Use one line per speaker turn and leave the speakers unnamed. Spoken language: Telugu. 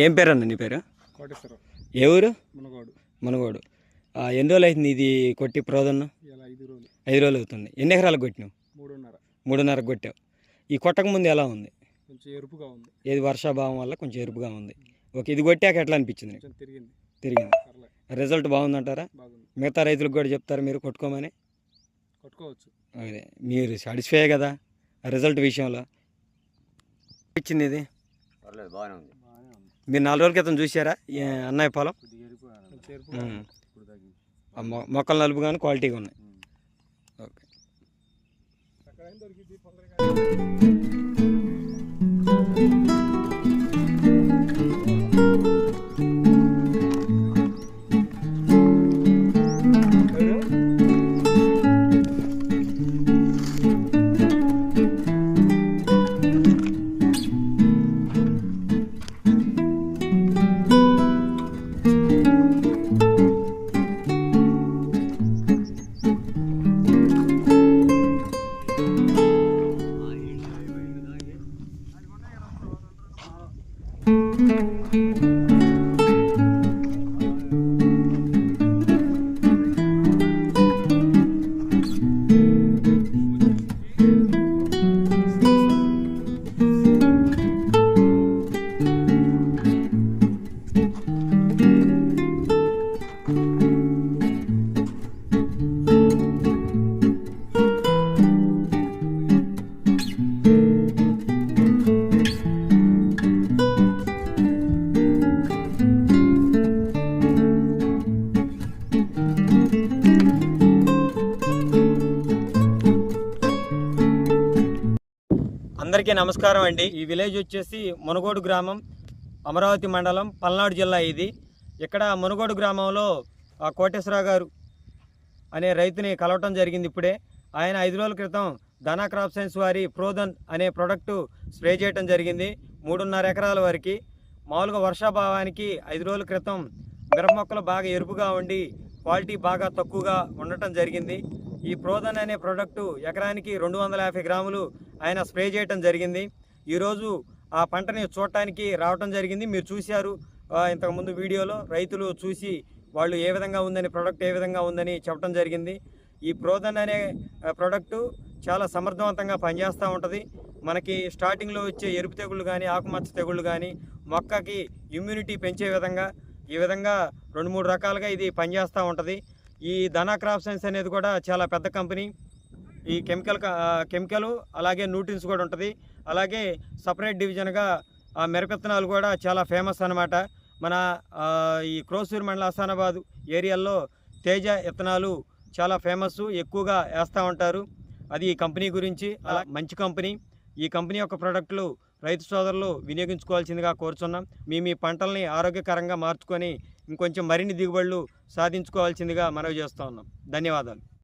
ఏం పేరు అన్న నీ పేరు?
కోటేశ్వరరావు.
ఏ ఊరు?
మునగోడు.
మునగోడు. ఎన్ని రోజులు అవుతుంది ఇది కొట్టి ప్రోదన్ను?
5 రోజులు.
5 రోజులు అవుతుంది. ఎన్ని ఎకరాలకు కొట్టినావు?
3.5.
3.5 కొట్టావు. ఈ కొట్టక ముందు ఎలా ఉంది?
కొంచెం ఎరుపుగా ఉంది.
ఏది వర్షాభావం వల్ల కొంచెం ఎరుపుగా ఉంది. ఓకే, ఇది కొట్టాక ఎట్లా అనిపించింది?
కొంచెం తిరిగింది.
రిజల్ట్ బాగుందంటారా?
బాగుంది.
మిగతా రైతులకు కూడా చెప్తారు మీరు కొట్టుకోమని?
కొట్టుకోవచ్చు.
అదే, మీరు సాటిస్ఫై కదా రిజల్ట్ విషయంలో? ఇచ్చింది ఇది
బాగానే ఉంది.
మీరు 4 రోజుల క్రితం చూసారా అన్నయ్య పొలం? మొక్కలు నలుపు కానీ క్వాలిటీగా ఉన్నాయి. ఓకే. అందరికీ నమస్కారం అండి. ఈ విలేజ్ వచ్చేసి మునగోడు గ్రామం, అమరావతి మండలం, పల్నాడు జిల్లా. ఇది ఇక్కడ మునగోడు గ్రామంలో కోటేశ్వరరావు గారు అనే రైతుని కలవటం జరిగింది ఇప్పుడే. ఆయన 5 రోజుల క్రితం ధనా క్రాప్ సైన్స్ వారి ప్రోదన్ అనే ప్రోడక్టు స్ప్రే చేయడం జరిగింది 3.5 ఎకరాల వరకు. మామూలుగా వర్షాభావానికి 5 రోజుల క్రితం మిరప మొక్కలు బాగా ఎరుపుగా ఉండి క్వాలిటీ బాగా తక్కువగా ఉండటం జరిగింది. ఈ ప్రోదన్ అనే ప్రోడక్టు ఎకరానికి 250 గ్రాములు ఆయన స్ప్రే చేయటం జరిగింది. ఈరోజు ఆ పంటని చూడటానికి రావటం జరిగింది. మీరు చూశారు ఇంతకుముందు వీడియోలో. రైతులు చూసి వాళ్ళు ఏ విధంగా ఉందని, ప్రోడక్ట్ ఏ విధంగా ఉందని చెప్పడం జరిగింది. ఈ ప్రోదన్ అనే ప్రోడక్టు చాలా సమర్థవంతంగా పనిచేస్తూ ఉంటుంది. మనకి స్టార్టింగ్లో వచ్చే ఎరుపు తెగుళ్ళు కానీ, ఆకుమచ్చ తెగుళ్ళు కానీ మొక్కకి ఇమ్యూనిటీ పెంచే విధంగా ఈ విధంగా 2-3 రకాలుగా ఇది పనిచేస్తూ ఉంటుంది. ఈ ధనా క్రాప్ సైన్స్ అనేది కూడా చాలా పెద్ద కంపెనీ. ఈ కెమికల్ అలాగే న్యూట్రిన్స్ కూడా ఉంటుంది. అలాగే సపరేట్ డివిజన్గా మిరపవిత్తనాలు కూడా చాలా ఫేమస్ అన్నమాట. మన ఈ క్రోసూరు మండల హసానాబాద్ ఏరియాల్లో తేజ విత్తనాలు చాలా ఫేమస్, ఎక్కువగా వేస్తూ ఉంటారు. అది ఈ కంపెనీ గురించి. అలా మంచి కంపెనీ. ఈ కంపెనీ యొక్క ప్రోడక్టులు రైతు సోదరులు వినియోగించుకోవాల్సిందిగా కోరుచున్నాం. మీ పంటల్ని ఆరోగ్యకరంగా మార్చుకొని ఇంకొంచెం మరిన్ని దిగుబడులు సాధించుకోవాల్సిందిగా మనవి చేస్తూ ఉన్నాం. ధన్యవాదాలు.